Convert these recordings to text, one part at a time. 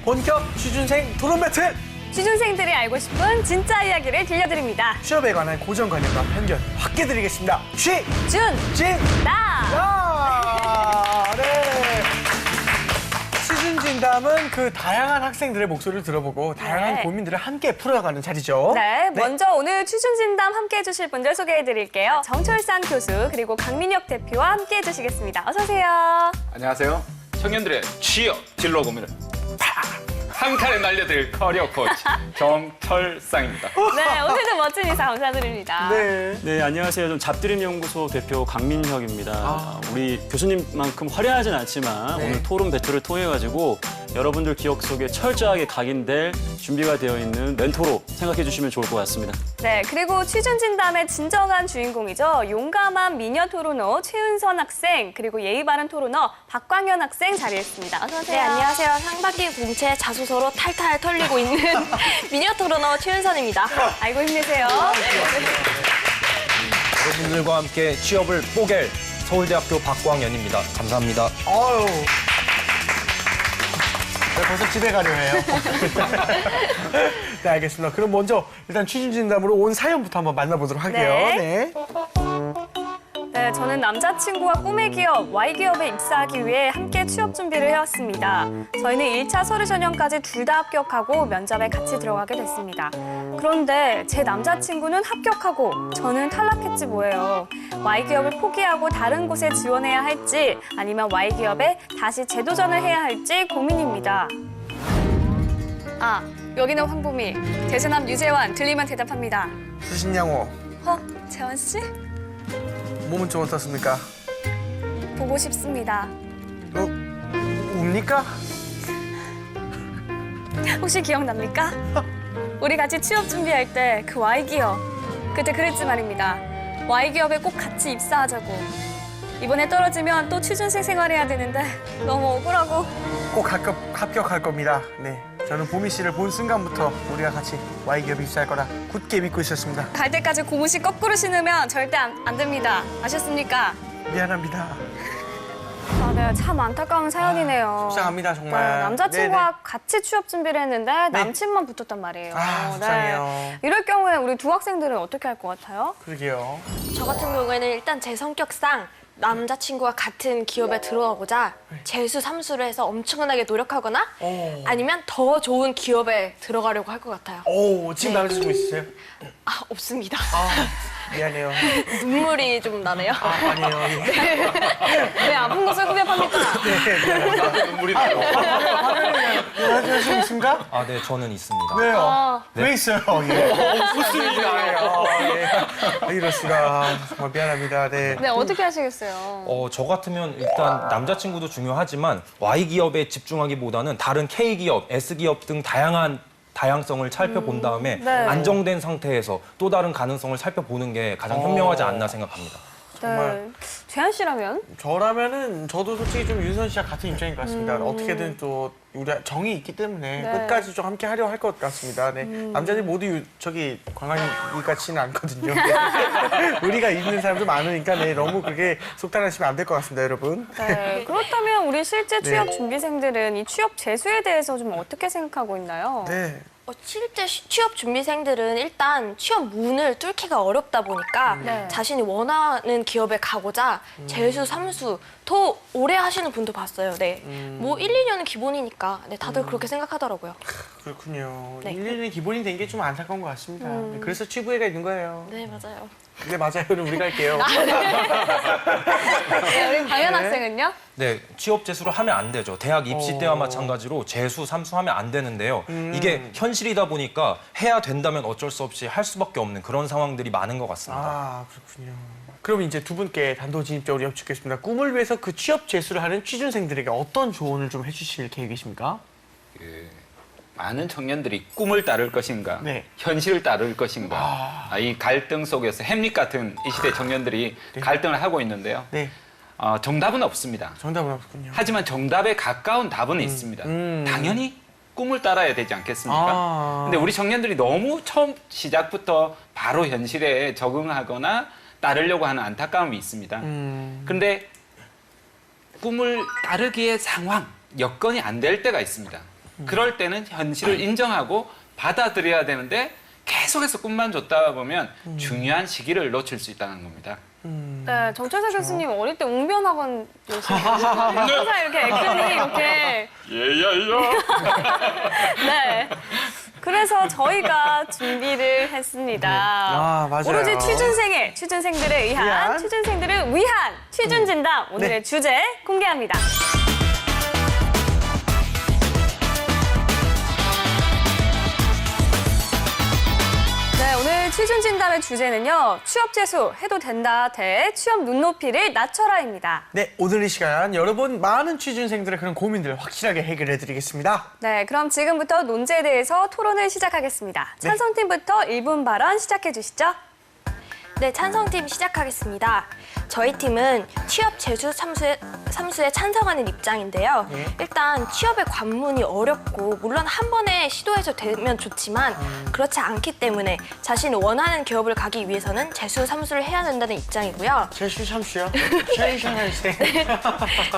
본격 취준생 토론 배틀! 취준생들이 알고 싶은 진짜 이야기를 들려드립니다. 취업에 관한 고정관념과 편견 확 깨드리겠습니다. 나! 네. 취준진담은 그 다양한 학생들의 목소리를 들어보고 다양한 네. 고민들을 함께 풀어가는 자리죠. 네, 먼저 오늘 취준진담 함께 해주실 분들 소개해드릴게요. 정철산 교수 그리고 강민혁 대표와 함께 해주시겠습니다. 어서 오세요. 안녕하세요. 청년들의 취업 진로 고민을 한 칼에 날려드릴 커리어 코치 정철상입니다. 네, 오늘도 멋진 인사 감사드립니다. 네. 네, 안녕하세요. 좀 잡드림 연구소 대표 강민혁입니다. 우리 교수님만큼 화려하진 않지만 네. 오늘 토론 배틀을 통해 가지고 여러분들 기억 속에 철저하게 각인될 준비가 되어 있는 멘토로 생각해 주시면 좋을 것 같습니다. 네, 그리고 취준진담의 진정한 주인공이죠. 용감한 미녀 토론어 최은선 학생 그리고 예의 바른 토론어 박광현 학생 자리했습니다. 어서 오세요. 네, 안녕하세요. 상반기 공채 자소서로 탈탈 털리고 있는 미녀 토론어 최은선입니다. 알고 힘내세요. 여러분들과 함께 취업을 뽀갤 서울대학교 박광현입니다. 감사합니다. 아유. 네, 벌써 집에 가려 해요. 네, 알겠습니다. 그럼 먼저 일단 취준진담으로 온 사연부터 한번 만나보도록 할게요. 네. 네, 저는 남자친구와 꿈의 기업 Y기업에 입사하기 위해 함께 취업 준비를 해왔습니다. 저희는 1차 서류 전형까지 둘 다 합격하고 면접에 같이 들어가게 됐습니다. 그런데 제 남자친구는 합격하고 저는 탈락했지 뭐예요. Y기업을 포기하고 다른 곳에 지원해야 할지 아니면 Y기업에 다시 재도전을 해야 할지 고민입니다. 아, 여기는 황보미, 대전함 유재환, 들리면 대답합니다. 수신양호, 재환 씨? 몸은 좀 어떻습니까? 보고 싶습니다. 웁니까? 혹시 기억납니까? 우리 같이 취업 준비할 때 그 Y기업, 그때 그랬지 말입니다. Y기업에 꼭 같이 입사하자고. 이번에 떨어지면 또 취준생 생활해야 되는데 너무 억울하고. 꼭 합격할 겁니다. 네, 저는 보미 씨를 본 순간부터 우리가 같이 Y기업에 입사할 거라 굳게 믿고 있었습니다. 갈 때까지 고무신 거꾸로 신으면 절대 안 됩니다. 아셨습니까? 미안합니다. 아, 네, 참 안타까운 사연이네요. 속상합니다, 정말. 네, 남자친구와 네네. 같이 취업 준비를 했는데 남친만 붙었단 말이에요. 아, 속상해요. 네. 이럴 경우에 우리 두 학생들은 어떻게 할 것 같아요? 그러게요. 저 같은 경우에는 일단 제 성격상 남자친구와 같은 기업에 들어가고자 재수, 삼수를 해서 엄청나게 노력하거나 오. 아니면 더 좋은 기업에 들어가려고 할 것 같아요. 오, 지금 남자친구 있으세요? 아, 없습니다. 미안해요. 눈물이 좀 나네요. 아니에요. 왜 아픈 것을 후벼팝니까? 눈물이 나요. 남자친구 있습니까? 아, 네, 저는 있습니다. 왜요? 왜 있어요? 무슨 일이에요? 이럴 수가. 정말 미안합니다. 네. 네, 어떻게 하시겠어요? 저 같으면 일단 남자친구도 중요하지만 Y기업에 집중하기보다는 다른 K기업, S기업 등 다양성을 살펴본 다음에 네. 안정된 상태에서 또 다른 가능성을 살펴보는 게 가장 현명하지 않나 생각합니다. 정말. 네. 재한 씨라면? 저라면은 저도 솔직히 좀 윤선 씨와 같은 입장인 것 같습니다. 어떻게든 또 우리 정이 있기 때문에 네. 끝까지 좀 함께 하려 할 것 같습니다. 네. 남자들 모두 저기 광안이 같지는 않거든요. 우리가 있는 사람도 많으니까 네, 너무 그렇게 속단하시면 안 될 것 같습니다, 여러분. 네. 그렇다면 우리 실제 취업 네. 준비생들은 이 취업 재수에 대해서 좀 어떻게 생각하고 있나요? 네. 실제 취업 준비생들은 일단 취업 문을 뚫기가 어렵다 보니까 네. 자신이 원하는 기업에 가고자 재수, 삼수 더 오래 하시는 분도 봤어요. 네. 뭐 1, 2년은 기본이니까 네, 다들 그렇게 생각하더라고요. 그렇군요. 네. 1년이 기본이 된 게 좀 안타까운 것 같습니다. 네, 그래서 취부회가 있는 거예요. 네, 맞아요. 네, 맞아요. 그럼 우리가 할게요. 네, 우리 광현 학생은요? 네, 취업 재수를 하면 안 되죠. 대학 입시 때와 마찬가지로 재수, 삼수하면 안 되는데요. 이게 현실이다 보니까 해야 된다면 어쩔 수 없이 할 수밖에 없는 그런 상황들이 많은 것 같습니다. 아, 그렇군요. 그럼 이제 두 분께 단도직입적으로 여쭙겠습니다. 꿈을 위해서 그 취업 재수를 하는 취준생들에게 어떤 조언을 좀 해주실 계획이십니까? 많은 청년들이 꿈을 따를 것인가, 네. 현실을 따를 것인가, 이 갈등 속에서 햄릿 같은 이 시대 청년들이 갈등을 하고 있는데요. 네, 정답은 없습니다. 정답은 없군요. 하지만 정답에 가까운 답은 있습니다. 당연히 꿈을 따라야 되지 않겠습니까? 근데 우리 청년들이 너무 처음 시작부터 바로 현실에 적응하거나 따르려고 하는 안타까움이 있습니다. 그런데 꿈을 따르기의 상황, 여건이 안 될 때가 있습니다. 그럴 때는 현실을 인정하고 받아들여야 되는데 계속해서 꿈만 줬다 보면 중요한 시기를 놓칠 수 있다는 겁니다. 네, 정철사 교수님 어릴 때 웅변학원 항상 이렇게 애끈히 이렇게 네. 그래서 저희가 준비를 했습니다. 아, 맞아요. 오로지 취준생들에 의한 취준생들을 위한 취준 진담 오늘의 네. 주제 공개합니다. 네, 오늘 취준 진담의 주제는요. 취업 재수 해도 된다 대 취업 눈높이를 낮춰라입니다. 네, 오늘 이 시간 여러분 많은 취준생들의 그런 고민들 확실하게 해결해 드리겠습니다. 네, 그럼 지금부터 논제에 대해서 토론을 시작하겠습니다. 네. 찬성팀부터 1분 발언 시작해 주시죠. 네, 찬성팀 시작하겠습니다. 저희 팀은 취업 재수 삼수에 찬성하는 입장인데요. 네. 일단 취업의 관문이 어렵고 물론 한 번에 시도해서 되면 좋지만 그렇지 않기 때문에 자신이 원하는 기업을 가기 위해서는 재수 삼수를 해야 된다는 입장이고요. 재수 삼수요? 최이션할생.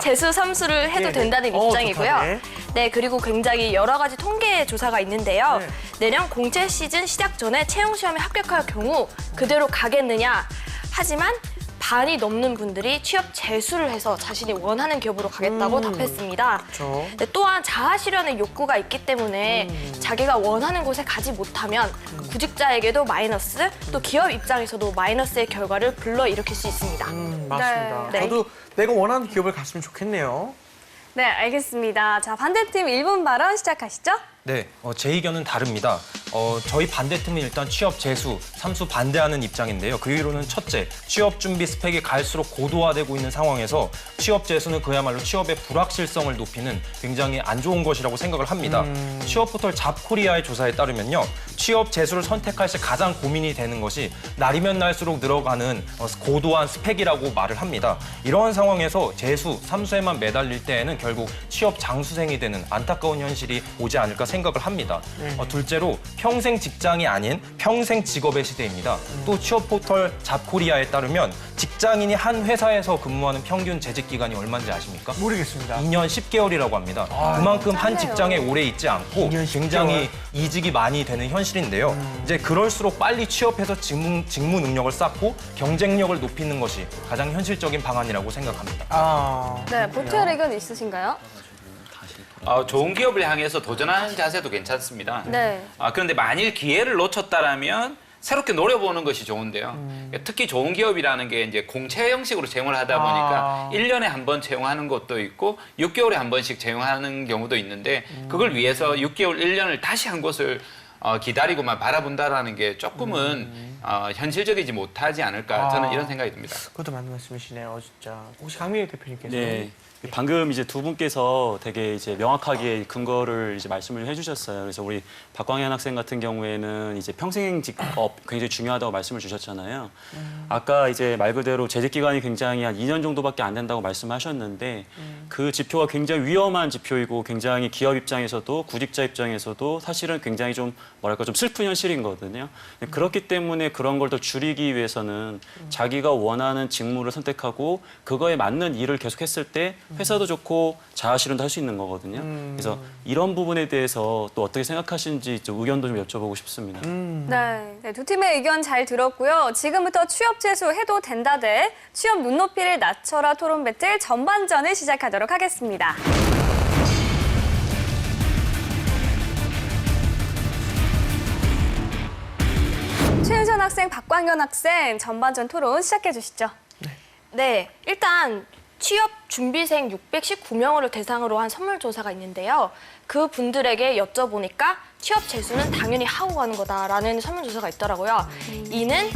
재수 삼수를 해도 네, 네. 된다는 입장이고요. 좋다, 네. 네, 그리고 굉장히 여러 가지 통계 조사가 있는데요. 네. 내년 공채 시즌 시작 전에 채용 시험에 합격할 경우 그대로 가겠느냐? 하지만 반이 넘는 분들이 취업 재수를 해서 자신이 원하는 기업으로 가겠다고 답했습니다. 그렇죠. 네, 또한 자아 실현의 욕구가 있기 때문에 자기가 원하는 곳에 가지 못하면 구직자에게도 마이너스, 또 기업 입장에서도 마이너스의 결과를 불러일으킬 수 있습니다. 맞습니다. 네. 저도 내가 원하는 기업을 갔으면 좋겠네요. 네, 알겠습니다. 자, 반대팀 1분 발언 시작하시죠. 네, 제 의견은 다릅니다. 저희 반대팀은 일단 취업 재수, 삼수 반대하는 입장인데요. 그 이유로는 첫째, 취업 준비 스펙이 갈수록 고도화되고 있는 상황에서 취업 재수는 그야말로 취업의 불확실성을 높이는 굉장히 안 좋은 것이라고 생각을 합니다. 취업 포털 잡코리아의 조사에 따르면요. 취업 재수를 선택할 시 가장 고민이 되는 것이 날이면 날수록 늘어가는 고도한 스펙이라고 말을 합니다. 이러한 상황에서 재수, 삼수에만 매달릴 때에는 결국 취업 장수생이 되는 안타까운 현실이 오지 않을까 생각을 합니다. 둘째로 평생 직장이 아닌 평생 직업의 시대입니다. 또 취업 포털 잡코리아에 따르면 직장인이 한 회사에서 근무하는 평균 재직 기간이 얼마인지 아십니까? 모르겠습니다. 2년 10개월이라고 합니다. 그만큼 한 직장에 오래 있지 않고 2년 10개월. 굉장히 이직이 많이 되는 현실인데요. 이제 그럴수록 빨리 취업해서 직무 능력을 쌓고 경쟁력을 높이는 것이 가장 현실적인 방안이라고 생각합니다. 아, 네, 보태할 의견 있으신가요? 좋은 기업을 향해서 도전하는 자세도 괜찮습니다. 네. 그런데 만일 기회를 놓쳤다라면 새롭게 노려보는 것이 좋은데요. 특히 좋은 기업이라는 게 이제 공채 형식으로 채용을 하다 보니까 1년에 한 번 채용하는 것도 있고 6개월에 한 번씩 채용하는 경우도 있는데 그걸 위해서 6개월, 1년을 다시 한 곳을 기다리고만 바라본다라는 게 조금은 현실적이지 못하지 않을까 저는 이런 생각이 듭니다. 그것도 맞는 말씀이시네요, 진짜. 혹시 강민희 대표님께서? 네. 방금 이제 두 분께서 되게 이제 명확하게 근거를 이제 말씀을 해주셨어요. 그래서 우리 박광현 학생 같은 경우에는 이제 평생 직업 굉장히 중요하다고 말씀을 주셨잖아요. 아까 이제 말 그대로 재직 기간이 굉장히 한 2년 정도밖에 안 된다고 말씀하셨는데 그 지표가 굉장히 위험한 지표이고 굉장히 기업 입장에서도 구직자 입장에서도 사실은 굉장히 좀 뭐랄까 좀 슬픈 현실이거든요. 그렇기 때문에 그런 걸 더 줄이기 위해서는 자기가 원하는 직무를 선택하고 그거에 맞는 일을 계속했을 때 회사도 좋고 자아 실현도 할 수 있는 거거든요. 그래서 이런 부분에 대해서 또 어떻게 생각하시는지 좀 의견도 좀 여쭤보고 싶습니다. 네, 두 팀의 의견 잘 들었고요. 지금부터 취업 재수 해도 된다 대 취업 눈높이를 낮춰라 토론 배틀 전반전을 시작하도록 하겠습니다. 최은선 학생, 박광현 학생 전반전 토론 시작해 주시죠. 네, 일단 취업 준비생 619명을 대상으로 한 선물 조사가 있는데요. 그 분들에게 여쭤보니까 취업 재수는 당연히 하고 가는 거다라는 설문 조사가 있더라고요. 이는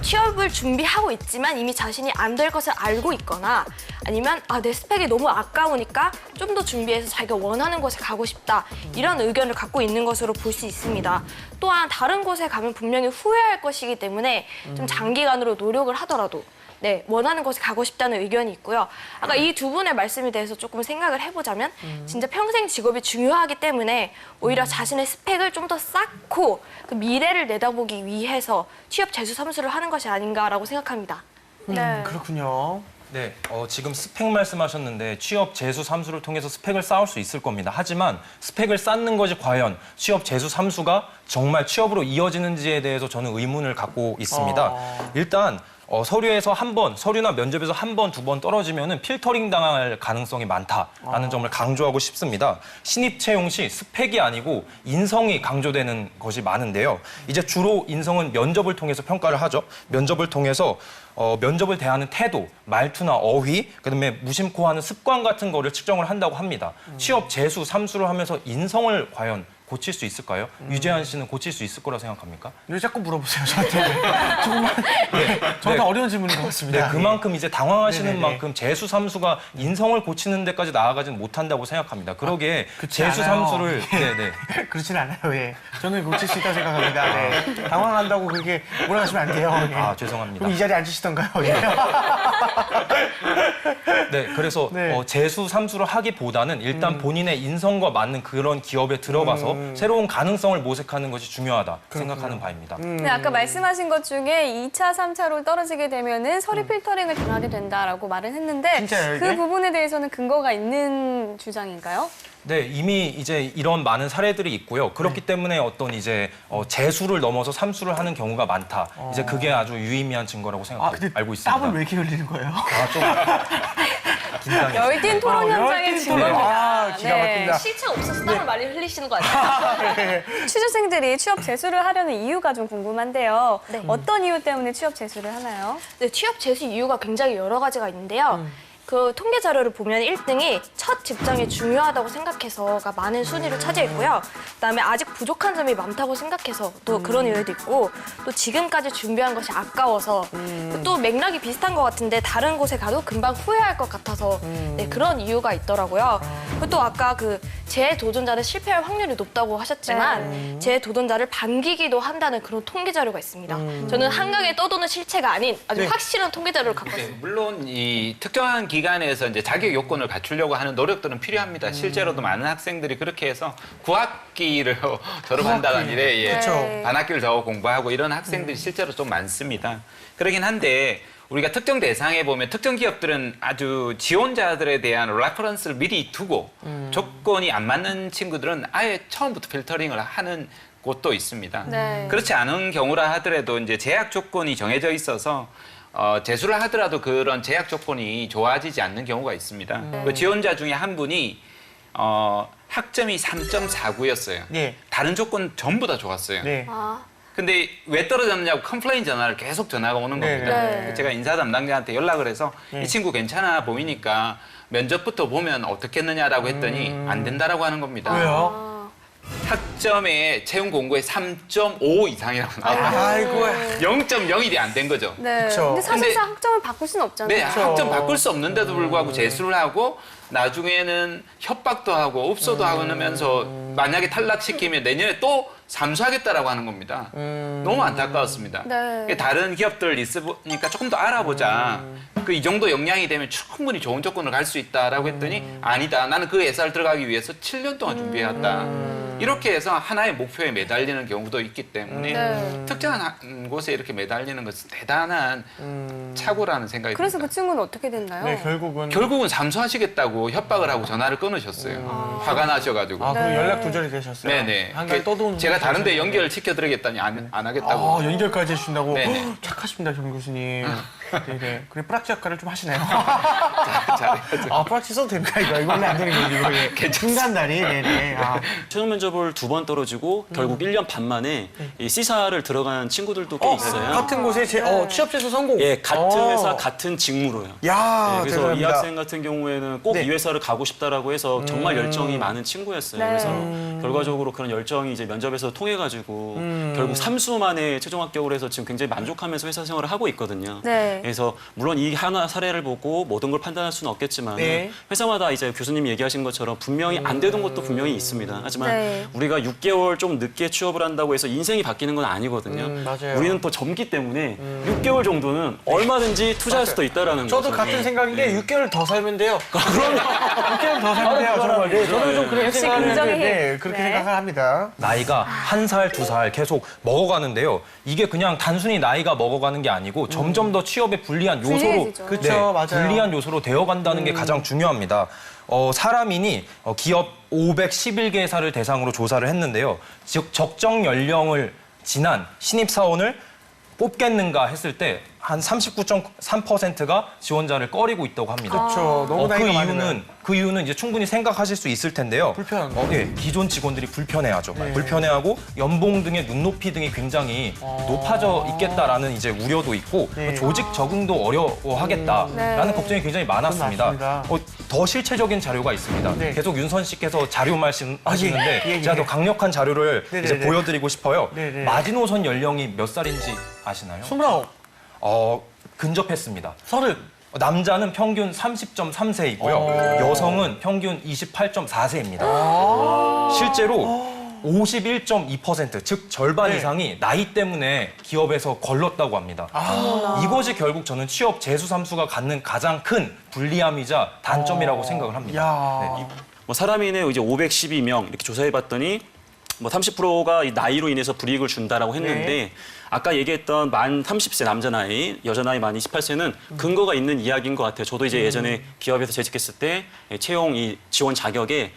취업을 준비하고 있지만 이미 자신이 안 될 것을 알고 있거나 아니면 내 스펙이 너무 아까우니까 좀 더 준비해서 자기가 원하는 곳에 가고 싶다 이런 의견을 갖고 있는 것으로 볼 수 있습니다. 또한 다른 곳에 가면 분명히 후회할 것이기 때문에 좀 장기간으로 노력을 하더라도 원하는 곳에 가고 싶다는 의견이 있고요. 아까 이 두 분의 말씀에 대해서 조금 생각을 해보자면 진짜 평생 직업이 중요하기 때문에 오히려 자신의 스펙을 좀 더 쌓고 그 미래를 내다보기 위해서 취업 재수 삼수를 하는 것이 아닌가라고 생각합니다. 네. 그렇군요. 네, 지금 스펙 말씀하셨는데 취업 재수 삼수를 통해서 스펙을 쌓을 수 있을 겁니다. 하지만 스펙을 쌓는 것이 과연 취업 재수 삼수가 정말 취업으로 이어지는지에 대해서 저는 의문을 갖고 있습니다. 일단 서류에서 서류나 면접에서 한 번, 두 번 떨어지면은 필터링 당할 가능성이 많다라는 점을 강조하고 싶습니다. 신입 채용 시 스펙이 아니고 인성이 강조되는 것이 많은데요. 이제 주로 인성은 면접을 통해서 평가를 하죠. 면접을 통해서 면접을 대하는 태도, 말투나 어휘, 그다음에 무심코 하는 습관 같은 거를 측정을 한다고 합니다. 취업 재수 삼수를 하면서 인성을 과연 고칠 수 있을까요? 유재한 씨는 고칠 수 있을 거라고 생각합니까? 왜 자꾸 물어보세요, 저한테. 정말 저한테 어려운 질문인 것 같습니다. 네, 그만큼 이제 당황하시는 네네네. 만큼 재수 삼수가 인성을 고치는 데까지 나아가지는 못한다고 생각합니다. 그러기에 그렇지 재수 않아요. 삼수를 그렇진 않아요. 예. 저는 고칠 수 있다고 생각합니다. 네. 당황한다고 그렇게 몰아가시면 안 돼요. 예. 아, 죄송합니다. 그럼 이 자리에 앉으시던가요? 예. 네, 그래서 네. 재수 삼수를 하기보다는 일단 본인의 인성과 맞는 그런 기업에 들어가서 새로운 가능성을 모색하는 것이 중요하다 생각하는 바입니다. 네, 아까 말씀하신 것 중에 2차, 3차로 떨어지게 되면은 서류 필터링을 당하게 된다라고 말을 했는데 진짜요, 그 이게? 부분에 대해서는 근거가 있는 주장인가요? 네, 이미 이제 이런 많은 사례들이 있고요. 그렇기 때문에 어떤 이제 재수를 넘어서 삼수를 하는 경우가 많다. 이제 그게 아주 유의미한 증거라고 알고 있습니다. 땀을 왜 이렇게 흘리는 거예요? 아, 좀 긴장했어요. 열띤 토론 현장의 열띤 증거입니다. 토론. 아, 기가 막힙니다. 실체 없어서 땀을 많이 흘리시는 거 아니에요? 취준생들이 취업 재수를 하려는 이유가 좀 궁금한데요. 네. 어떤 이유 때문에 취업 재수를 하나요? 네, 취업 재수 이유가 굉장히 여러 가지가 있는데요. 그 통계 자료를 보면 1등이 첫 직장이 중요하다고 생각해서가 많은 순위를 차지했고요. 그다음에 아직 부족한 점이 많다고 생각해서 또 그런 이유도 있고 또 지금까지 준비한 것이 아까워서 또 맥락이 비슷한 것 같은데 다른 곳에 가도 금방 후회할 것 같아서 네, 그런 이유가 있더라고요. 그리고 또 아까 그 재도전자는 실패할 확률이 높다고 하셨지만 재도전자를 반기기도 한다는 그런 통계 자료가 있습니다. 저는 한강에 떠도는 실체가 아닌 아주 네. 확실한 통계 자료를 갖고 네, 있습니다. 물론 이 특정한 기관에서 이제 자격 요건을 갖추려고 하는 노력들은 필요합니다. 실제로도 많은 학생들이 그렇게 해서 9학기를 졸업한다는 일에 예, 그쵸. 반학기를 더 공부하고 이런 학생들이 실제로 좀 많습니다. 그러긴 한데 우리가 특정 대상에 보면 특정 기업들은 아주 지원자들에 대한 레퍼런스를 미리 두고 조건이 안 맞는 친구들은 아예 처음부터 필터링을 하는 곳도 있습니다. 네. 그렇지 않은 경우라 하더라도 이제 제약 조건이 정해져 있어서 재수를 하더라도 그런 제약 조건이 좋아지지 않는 경우가 있습니다. 그 지원자 중에 한 분이 학점이 3.49였어요. 네. 다른 조건 전부 다 좋았어요. 네. 근데 왜 떨어졌느냐고 컴플레인 전화를 계속 전화가 오는 네, 겁니다. 네. 제가 인사 담당자한테 연락을 해서 이 친구 괜찮아 보이니까 면접부터 보면 어떻겠느냐라고 했더니 안 된다라고 하는 겁니다. 왜요? 학점에 채용 공고에 3.5 이상이라고 나와요. 아이고. 0.01이 안 된 거죠. 네. 그쵸. 근데 사실상 학점을 바꿀 수는 없잖아요. 네, 학점 바꿀 수 없는데도 불구하고 재수를 하고 나중에는 협박도 하고 읍소도 하고 하면서 만약에 탈락시키면 내년에 또 삼수하겠다라고 하는 겁니다. 너무 안타까웠습니다. 네. 다른 기업들 있으니까 조금 더 알아보자. 그 이 정도 역량이 되면 충분히 좋은 조건을 갈 수 있다라고 했더니 아니다. 나는 그 회사를 들어가기 위해서 7년 동안 준비해왔다. 이렇게 해서 하나의 목표에 매달리는 경우도 있기 때문에 네. 특정한 곳에 이렇게 매달리는 것은 대단한 착오라는 생각이 그래서 듭니다. 그 친구는 어떻게 됐나요? 네, 결국은 삼수하시겠다고 협박을 하고 전화를 끊으셨어요. 화가 나셔가지고. 아, 그럼 네. 연락 두절이 되셨어요? 네네. 한강 떠도는 제가 다른데 분이셨어요? 연결시켜드리겠다니 안 하겠다고. 아, 연결까지 해주신다고? 네네. 허, 착하십니다, 정 교수님. 네네. 그래, 프락치 역할을 좀 하시네요. 잘해야죠. 아, 프락치 써도 됩니까, 이거? 이거 원래 안 되는 거지, 이거. 예. 중간다리, 네네. 아, 최종 면접을 2번 떨어지고 결국 1년 반 만에 이 C사를 들어간 친구들도 꽤 있어요. 같은 곳에 취업재수 성공. 예, 같은 회사, 같은 직무로요. 야, 네, 그래서 대단합니다. 이 학생 같은 경우에는 꼭 이 네. 회사를 가고 싶다라고 해서 정말 열정이 많은 친구였어요. 네. 그래서 결과적으로 그런 열정이 이제 면접에서 통해가지고 결국 3수 만에 최종 합격을 해서 지금 굉장히 만족하면서 회사 생활을 하고 있거든요. 네. 그래서 물론 이 하나 사례를 보고 모든 걸 판단할 수는 없겠지만 네. 회사마다 이제 교수님이 얘기하신 것처럼 분명히 안 되던 것도 분명히 있습니다. 하지만 네. 우리가 6개월 좀 늦게 취업을 한다고 해서 인생이 바뀌는 건 아니거든요. 맞아요. 우리는 또 젊기 때문에 6개월 정도는 얼마든지 투자할 수도 있다라는 저도 거죠. 같은 생각인 게 6개월 더 살면 돼요. 그럼 6개월 더 살면 돼요, 정말. 네, 저는 좀 그렇게 역시 생각을 긍정의 하는데, 힘. 네, 그렇게 네. 생각을 합니다. 나이가 1살, 2살 계속 먹어가는데요. 이게 그냥 단순히 나이가 먹어가는 게 아니고 점점 더 취업에 불리한 요소로 불리해지죠. 그쵸, 맞아요. 불리한 요소로 되어간다는 게 가장 중요합니다. 사람인이 기업 511개사를 대상으로 조사를 했는데요. 즉 적정 연령을 지난 신입사원을 뽑겠는가 했을 때 한 39.3%가 지원자를 꺼리고 있다고 합니다. 그렇죠. 너무 나이가 많으면. 그 이유는 이제 충분히 생각하실 수 있을 텐데요. 불편한 거. 예, 기존 직원들이 불편해하죠. 네. 불편해하고 연봉 등의 눈높이 등이 굉장히 높아져 있겠다라는 이제 우려도 있고 네. 조직 적응도 어려워하겠다라는 네. 걱정이 굉장히 많았습니다. 맞습니다. 더 실체적인 자료가 있습니다. 네. 계속 윤선 씨께서 자료 말씀하시는데 예, 예. 제가 더 강력한 자료를 네네네. 이제 보여드리고 싶어요. 네네. 마지노선 연령이 몇 살인지 아시나요? 29, 근접했습니다. 30. 남자는 평균 30.3세이고요. 여성은 평균 28.4세입니다. 실제로 51.2%, 즉 절반 네. 이상이 나이 때문에 기업에서 걸렀다고 합니다. 이것이 결국 저는 취업 재수 삼수가 갖는 가장 큰 불리함이자 단점이라고 생각을 합니다. 야. 네. 뭐 사람인의 이제 512명 이렇게 조사해봤더니 뭐 30%가 이 나이로 인해서 불이익을 준다라고 했는데 네. 아까 얘기했던 만 30세 남자 나이, 여자 나이 만 28세는 근거가 있는 이야기인 것 같아요. 저도 이제 예전에 기업에서 재직했을 때 채용 이 지원 자격에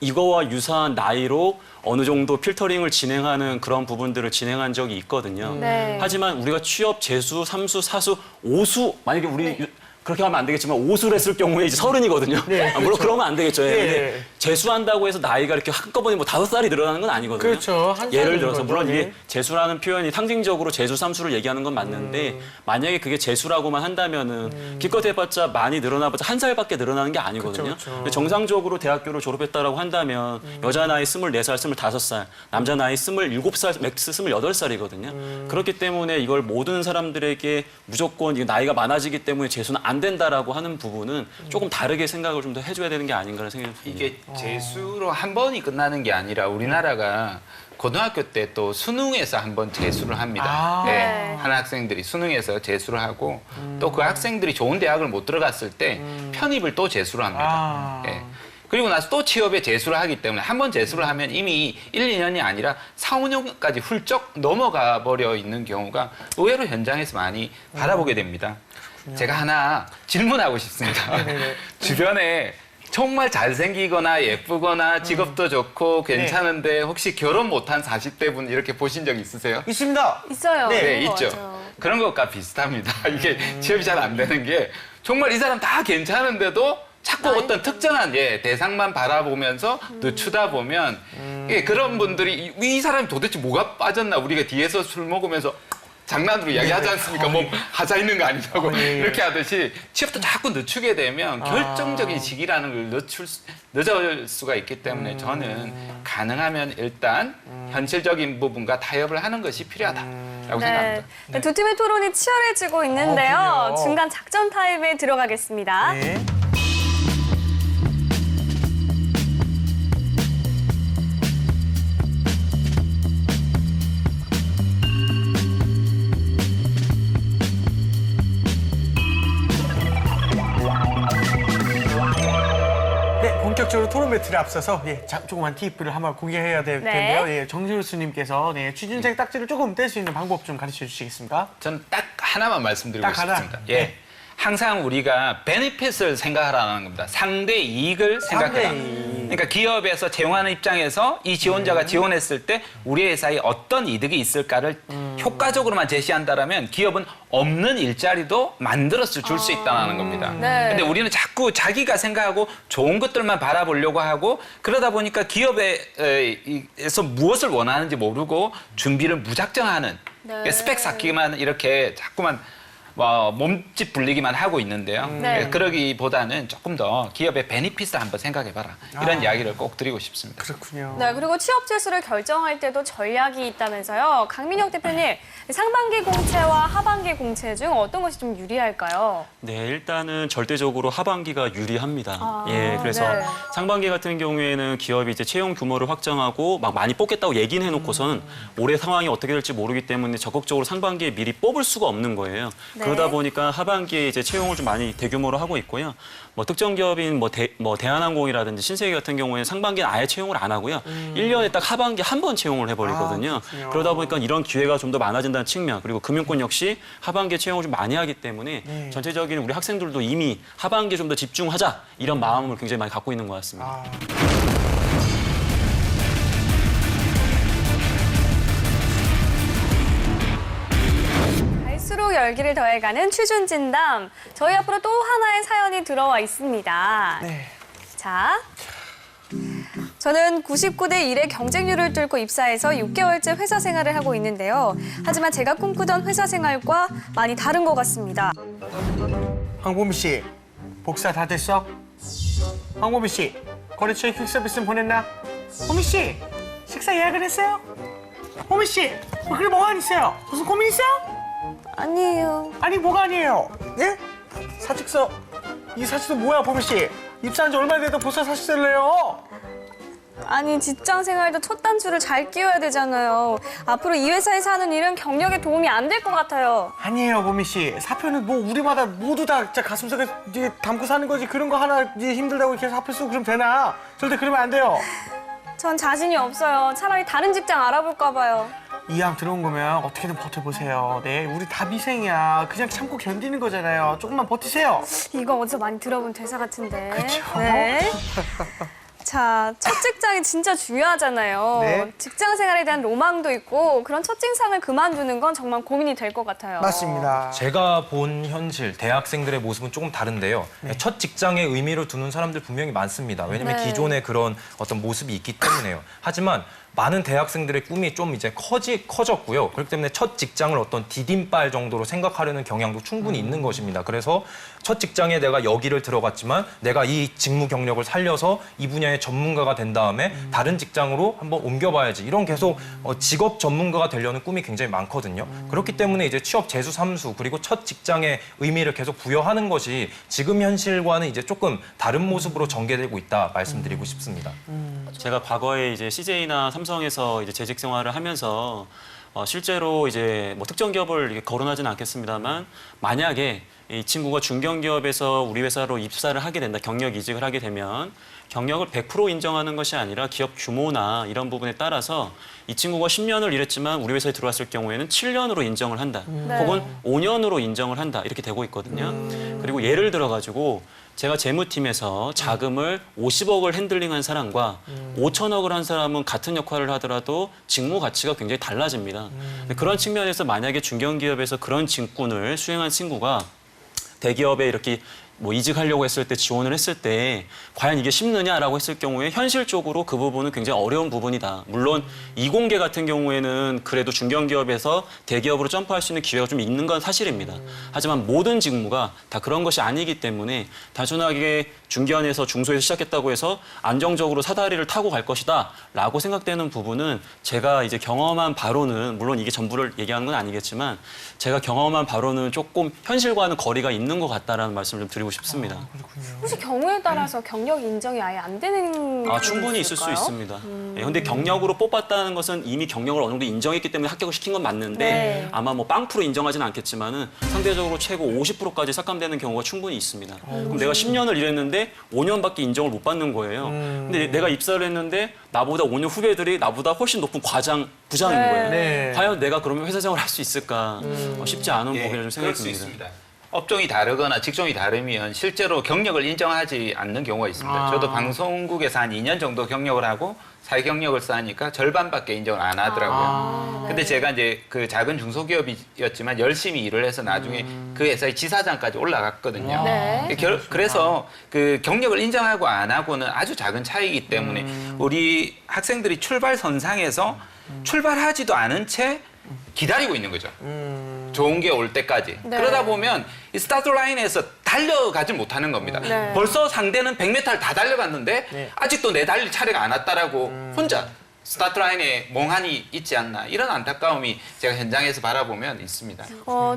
이거와 유사한 나이로 어느 정도 필터링을 진행하는 그런 부분들을 진행한 적이 있거든요. 네. 하지만 우리가 취업, 재수, 삼수, 사수, 오수 만약에 우리 그렇게 하면 안 되겠지만 오수를 했을 경우에 이제 30이거든요. 네, 물론 그러면 안 되겠죠. 네. 근데 재수한다고 해서 나이가 이렇게 한꺼번에 뭐 5살이 늘어나는 건 아니거든요. 그렇죠. 한 예를 살인 들어서 거죠. 물론 네. 이게 재수라는 표현이 상징적으로 재수 삼수를 얘기하는 건 맞는데 만약에 그게 재수라고만 한다면은 기껏 해봤자 많이 늘어나봤자 한 살밖에 늘어나는 게 아니거든요. 그쵸. 근데 정상적으로 대학교를 졸업했다라고 한다면 여자 나이 24살, 25살, 남자 나이 27살, 맥스 28살이거든요. 그렇기 때문에 이걸 모든 사람들에게 무조건 이 나이가 많아지기 때문에 재수는 안 된다라고 하는 부분은 조금 다르게 생각을 좀 더 해줘야 되는 게 아닌가라는 생각이 듭니다. 이게 재수로 한 번이 끝나는 게 아니라 우리나라가 고등학교 때 또 수능에서 한 번 재수를 합니다. 아. 네. 네. 한 학생들이 수능에서 재수를 하고 또 그 학생들이 좋은 대학을 못 들어갔을 때 편입을 또 재수를 합니다. 아. 예. 그리고 나서 또 취업에 재수를 하기 때문에 한 번 재수를 하면 이미 1, 2년이 아니라 4, 5년까지 훌쩍 넘어가 버려 있는 경우가 의외로 현장에서 많이 바라보게 됩니다. 제가 하나 질문하고 싶습니다. 주변에 정말 잘생기거나 예쁘거나 직업도 좋고 괜찮은데 혹시 결혼 못한 40대 분 이렇게 보신 적 있으세요? 있습니다. 있어요. 네, 있는 것 있죠. 같아요. 그런 것과 비슷합니다. 이게 취업이 잘 안 되는 게 정말 이 사람 다 괜찮은데도 자꾸 어떤 특정한 대상만 바라보면서 늦추다 보면 그런 분들이 이 사람이 도대체 뭐가 빠졌나 우리가 뒤에서 술 먹으면서 장난으로 이야기하지 않습니까? 뭐 하자 있는 거 아니냐고 이렇게 하듯이 취업도 자꾸 늦추게 되면 결정적인 시기라는 걸 늦을 수가 있기 때문에 저는 가능하면 일단 현실적인 부분과 타협을 하는 것이 필요하다라고 생각합니다. 네, 두 팀의 토론이 치열해지고 있는데요. 그래요? 중간 작전 타임에 들어가겠습니다. 네. 네, 본격적으로 토론 배틀에 앞서서 조그만 팁을 한번 공개해야 될 네. 텐데요. 정지우 교수님께서 취준생 딱지를 조금 뗄 수 있는 방법 좀 가르쳐 주시겠습니까? 저는 딱 하나만 말씀드리고 딱 하나? 싶습니다. 네. 항상 우리가 베네핏을 생각하라는 겁니다. 상대 이익을 생각해라. 상대 이익. 그러니까 기업에서 채용하는 입장에서 이 지원자가 지원했을 때 우리 회사에 어떤 이득이 있을까를 효과적으로만 제시한다라면 기업은 없는 일자리도 만들어서 줄 수 있다는 겁니다. 네. 근데 우리는 자꾸 자기가 생각하고 좋은 것들만 바라보려고 하고 그러다 보니까 기업에서 무엇을 원하는지 모르고 준비를 무작정 하는 네. 스펙 쌓기만 이렇게 자꾸만 몸집 불리기만 하고 있는데요. 네. 그러기보다는 조금 더 기업의 베니핏을 한번 생각해봐라. 이런 이야기를 꼭 드리고 싶습니다. 그렇군요. 네, 그리고 취업 재수를 결정할 때도 전략이 있다면서요. 강민혁 대표님, 상반기 공채와 하반기 공채 중 어떤 것이 좀 유리할까요? 네, 일단은 절대적으로 하반기가 유리합니다. 아, 그래서 네. 상반기 같은 경우에는 기업이 이제 채용 규모를 확장하고 막 많이 뽑겠다고 얘기는 해놓고서는 올해 상황이 어떻게 될지 모르기 때문에 적극적으로 상반기에 미리 뽑을 수가 없는 거예요. 네. 그러다 보니까 하반기에 이제 채용을 좀 많이 대규모로 하고 있고요. 뭐 특정 기업인 뭐 대한항공이라든지 신세계 같은 경우에는 상반기는 아예 채용을 안 하고요. 1년에 딱 하반기 한 번 채용을 해버리거든요. 그렇군요. 그러다 보니까 이런 기회가 좀 더 많아진다는 측면, 그리고 금융권 역시 하반기에 채용을 좀 많이 하기 때문에 전체적인 우리 학생들도 이미 하반기에 좀 더 집중하자 이런 마음을 굉장히 많이 갖고 있는 것 같습니다. 아, 갈수록 열기를 더해가는 취준진담. 저희 앞으로 또 하나의 사연이 들어와 있습니다. 네. 자, 저는 99대 1의 경쟁률을 뚫고 입사해서 6개월째 회사 생활을 하고 있는데요. 하지만 제가 꿈꾸던 회사 생활과 많이 다른 것 같습니다. 황보미 씨, 복사 다 됐어? 황보미 씨, 거래처에 퀵서비스 보냈나? 보미 씨, 식사 예약을 했어요? 보미 씨, 그래 뭐가 있어요? 무슨 고민 있어요? 아니에요. 아니 뭐가 아니에요? 예? 사직서, 이 사직서 뭐야 보미 씨? 입사한 지 얼마 돼도 벌써 사직서를 내요? 아니, 직장 생활도 첫 단추를 잘 끼워야 되잖아요. 앞으로 이 회사에서 하는 일은 경력에 도움이 안 될 것 같아요. 아니에요, 보미 씨. 사표는 뭐 우리마다 모두 다 진짜 가슴속에 이제 담고 사는 거지. 그런 거 하나 이제 힘들다고 이렇게 사표 쓰고 그러면 되나? 절대 그러면 안 돼요. 전 자신이 없어요. 차라리 다른 직장 알아볼까 봐요. 이왕 들어온 거면 어떻게든 버텨보세요. 네, 우리 다 미생이야. 그냥 참고 견디는 거잖아요. 조금만 버티세요. 이거 어디서 많이 들어본 대사 같은데. 그쵸? 네. 자, 첫 직장이 진짜 중요하잖아요. 네. 직장 생활에 대한 로망도 있고 그런 첫 직장을 그만두는 건 정말 고민이 될 것 같아요. 맞습니다. 제가 본 현실, 대학생들의 모습은 조금 다른데요. 첫 직장에 의미를 두는 사람들 분명히 많습니다. 왜냐면 네. 기존에 그런 어떤 모습이 있기 때문에요. 하지만 많은 대학생들의 꿈이 좀 이제 커졌고요. 그렇기 때문에 첫 직장을 어떤 디딤발 정도로 생각하려는 경향도 충분히 있는 것입니다. 그래서 첫 직장에 내가 여기를 들어갔지만 내가 이 직무 경력을 살려서 이 분야의 전문가가 된 다음에 다른 직장으로 한번 옮겨봐야지. 이런 계속 직업 전문가가 되려는 꿈이 굉장히 많거든요. 그렇기 때문에 이제 취업 재수 삼수 그리고 첫 직장의 의미를 계속 부여하는 것이 지금 현실과는 이제 조금 다른 모습으로 전개되고 있다 말씀드리고 싶습니다. 제가 과거에 이제 CJ나 삼성에서 이제 재직 생활을 하면서 실제로 이제 뭐 특정 기업을 이렇게 거론하지는 않겠습니다만 만약에 이 친구가 중견기업에서 우리 회사로 입사를 하게 된다, 경력 이직을 하게 되면 경력을 100% 인정하는 것이 아니라 기업 규모나 이런 부분에 따라서 이 친구가 10년을 일했지만 우리 회사에 들어왔을 경우에는 7년으로 인정을 한다, 혹은 5년으로 인정을 한다 이렇게 되고 있거든요. 그리고 예를 들어가지고 제가 재무팀에서 자금을 50억을 핸들링한 사람과 5천억을 한 사람은 같은 역할을 하더라도 직무 가치가 굉장히 달라집니다. 근데 그런 측면에서 만약에 중견기업에서 그런 직군을 수행한 친구가 대기업에 이렇게 뭐 이직하려고 했을 때 지원을 했을 때 과연 이게 쉽느냐라고 했을 경우에 현실적으로 그 부분은 굉장히 어려운 부분이다. 물론 이공계 같은 경우에는 그래도 중견기업에서 대기업으로 점프할 수 있는 기회가 좀 있는 건 사실입니다. 하지만 모든 직무가 다 그런 것이 아니기 때문에 단순하게 중견에서 중소에서 시작했다고 해서 안정적으로 사다리를 타고 갈 것이다 라고 생각되는 부분은 제가 이제 경험한 바로는, 물론 이게 전부를 얘기하는 건 아니겠지만 제가 경험한 바로는 조금 현실과는 거리가 있는 것 같다라는 말씀을 좀 드리고 싶습니다. 혹시 경우에 따라서 경력 인정이 아예 안 되는 경우도 충분히 있을 수 있을까요? 있습니다. 그런데 경력으로 뽑았다는 것은 이미 경력을 어느 정도 인정했기 때문에 합격을 시킨 건 맞는데 네. 아마 뭐 빵프로 인정하지는 않겠지만은 상대적으로 최고 50%까지 삭감되는 경우가 충분히 있습니다. 그럼 내가 10년을 일했는데 5년밖에 인정을 못 받는 거예요. 근데 내가 입사를 했는데 나보다 5년 후배들이 나보다 훨씬 높은 과장, 부장인 네. 거예요. 네. 과연 내가 그러면 회사 생활을 할 수 있을까? 쉽지 않은 부분이라 좀 그럴 생각이 수 듭니다. 있습니다. 업종이 다르거나 직종이 다르면 실제로 경력을 인정하지 않는 경우가 있습니다. 저도 방송국에서 한 2년 정도 경력을 하고 사회 경력을 쌓으니까 절반밖에 인정을 안 하더라고요. 근데 제가 이제 그 작은 중소기업이었지만 열심히 일을 해서 나중에 그 회사의 지사장까지 올라갔거든요. 네. 그래서 그 경력을 인정하고 안 하고는 아주 작은 차이이기 때문에 우리 학생들이 출발선상에서 출발하지도 않은 채 기다리고 있는 거죠. 좋은 게 올 때까지. 네. 그러다 보면 이 스타트 라인에서 달려가지 못하는 겁니다. 네. 벌써 상대는 100m를 다 달려갔는데 네. 아직도 내 달릴 차례가 안 왔다라고 혼자 스타트 라인에 멍하니 있지 않나 이런 안타까움이 제가 현장에서 바라보면 있습니다.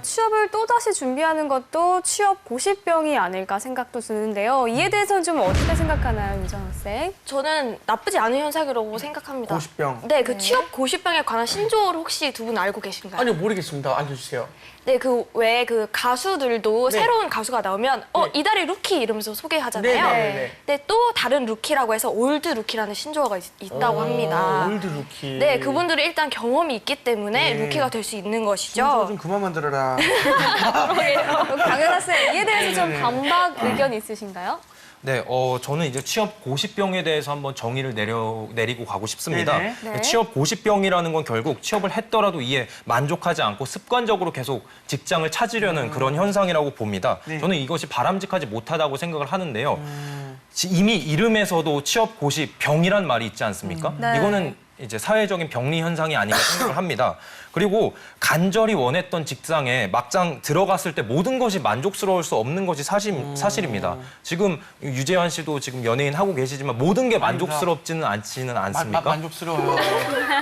취업을 또다시 준비하는 것도 취업 고시병이 아닐까 생각도 드는데요. 이에 대해서는 좀 어떻게 생각하나요, 유정 학생? 저는 나쁘지 않은 현상이라고 생각합니다. 고시병. 네, 그 취업 고시병에 관한 신조어를 혹시 두 분 알고 계신가요? 아니요, 모르겠습니다. 알려주세요. 네, 그 왜 그 가수들도 네. 새로운 가수가 나오면 이달의 루키 이러면서 소개하잖아요. 네. 근데 또 다른 루키라고 해서 올드 루키라는 신조어가 있다고 합니다. 올드 루키. 네, 그분들이 일단 경험이 있기 때문에 네. 루키가 될 수 있는 신조어 것이죠. 좀 그만 만들어라. 강현 학생, 이에 대해서 좀 네네네. 반박 의견 있으신가요? 네, 저는 이제 취업 고시병에 대해서 한번 정의를 내리고 가고 싶습니다. 네네. 네. 취업 고시병이라는 건 결국 취업을 했더라도 이에 만족하지 않고 습관적으로 계속 직장을 찾으려는 그런 현상이라고 봅니다. 네. 저는 이것이 바람직하지 못하다고 생각을 하는데요. 이미 이름에서도 취업 고시병이란 말이 있지 않습니까? 네. 이거는 이제 사회적인 병리 현상이 아닌가 생각을 합니다. 그리고 간절히 원했던 직장에 막상 들어갔을 때 모든 것이 만족스러울 수 없는 것이 사실입니다. 지금 유재환 씨도 지금 연예인 하고 계시지만 모든 게 만족스럽지는 않습니까? 만족스러워요.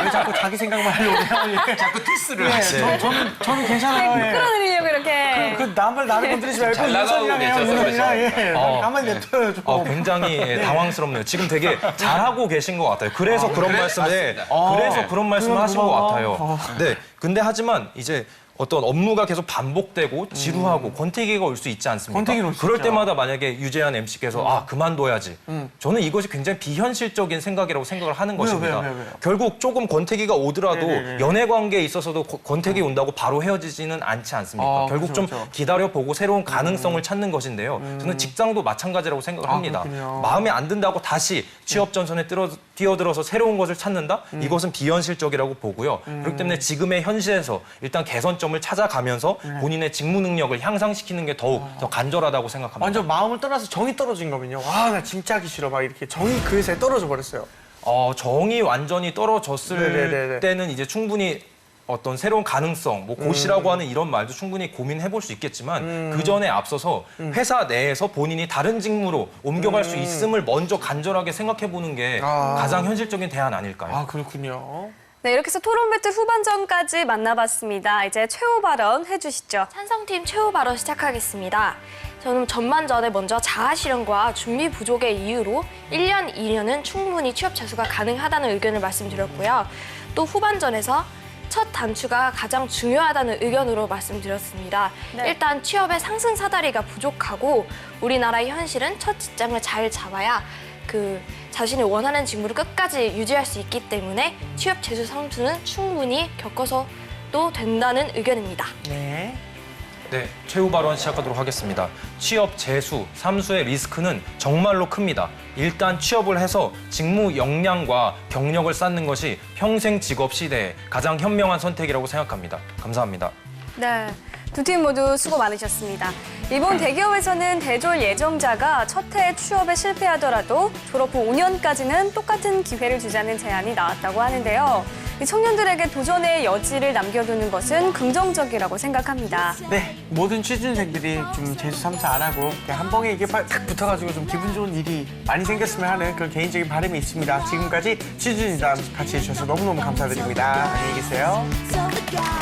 왜 자꾸 자기 생각만 하려고 해요? 예. 자꾸 디스를 네, 하시네. 저는 괜찮아요. 예. 끌어들이려고 이렇게. 그 나를 건드리지 말고 잘 나가고 윤선이랑 해요. 계셔서 윤선이랑 그러죠. 가만히 냅둬요 좀. 굉장히 당황스럽네요. 지금 되게 잘하고 계신 것 같아요. 그래서 그런 말씀을 그래서 그런 말씀을 하신 것 같아요. 네. 근데 하지만 이제 어떤 업무가 계속 반복되고 지루하고 권태기가 올 수 있지 않습니까? 권태기가 올수 그럴 있죠. 때마다 만약에 유재한 MC께서 그만둬야지. 저는 이것이 굉장히 비현실적인 생각이라고 생각을 하는 것입니다. 왜요? 결국 조금 권태기가 오더라도 네네네. 연애 관계에 있어서도 권태기 온다고 바로 헤어지지는 않지 않습니까? 결국 그렇죠, 좀 그렇죠. 기다려보고 새로운 가능성을 찾는 것인데요. 저는 직장도 마찬가지라고 생각을 합니다. 그렇군요. 마음에 안 든다고 다시 취업 전선에 뛰어들어서 새로운 것을 찾는다? 이것은 비현실적이라고 보고요. 그렇기 때문에 지금의 현실에서 일단 개선점을 찾아가면서 본인의 직무 능력을 향상시키는 게 더욱 더 간절하다고 생각합니다. 완전 마음을 떠나서 정이 떨어진 거면요. 나 진짜 하기 싫어. 막 이렇게 정이 그 회사에 떨어져 버렸어요. 정이 완전히 떨어졌을 네네네네. 때는 이제 충분히 어떤 새로운 가능성, 뭐 고시라고 하는 이런 말도 충분히 고민해 볼 수 있겠지만 그 전에 앞서서 회사 내에서 본인이 다른 직무로 옮겨갈 수 있음을 먼저 간절하게 생각해 보는 게 가장 현실적인 대안 아닐까요? 그렇군요. 네, 이렇게 해서 토론 배틀 후반전까지 만나봤습니다. 이제 최후 발언 해주시죠. 찬성팀 최후 발언 시작하겠습니다. 저는 전반전에 먼저 자아 실현과 준비 부족의 이유로 1년, 2년은 충분히 취업 재수가 가능하다는 의견을 말씀드렸고요. 또 후반전에서 첫 단추가 가장 중요하다는 의견으로 말씀드렸습니다. 네. 일단 취업의 상승 사다리가 부족하고 우리나라의 현실은 첫 직장을 잘 잡아야 자신이 원하는 직무를 끝까지 유지할 수 있기 때문에 취업 재수 삼수는 충분히 겪어서도 된다는 의견입니다. 네. 네, 최후 발언 시작하도록 하겠습니다. 취업 재수, 삼수의 리스크는 정말로 큽니다. 일단 취업을 해서 직무 역량과 경력을 쌓는 것이 평생 직업 시대에 가장 현명한 선택이라고 생각합니다. 감사합니다. 네, 두 팀 모두 수고 많으셨습니다. 일본 대기업에서는 대졸 예정자가 첫 해 취업에 실패하더라도 졸업 후 5년까지는 똑같은 기회를 주자는 제안이 나왔다고 하는데요. 이 청년들에게 도전의 여지를 남겨두는 것은 긍정적이라고 생각합니다. 네, 모든 취준생들이 좀 재수 삼수 안 하고 그냥 한 벙에 이게 딱 붙어가지고 좀 기분 좋은 일이 많이 생겼으면 하는 그런 개인적인 바람이 있습니다. 지금까지 취준이담 같이 해주셔서 너무너무 감사드립니다. 안녕히 계세요. So the guy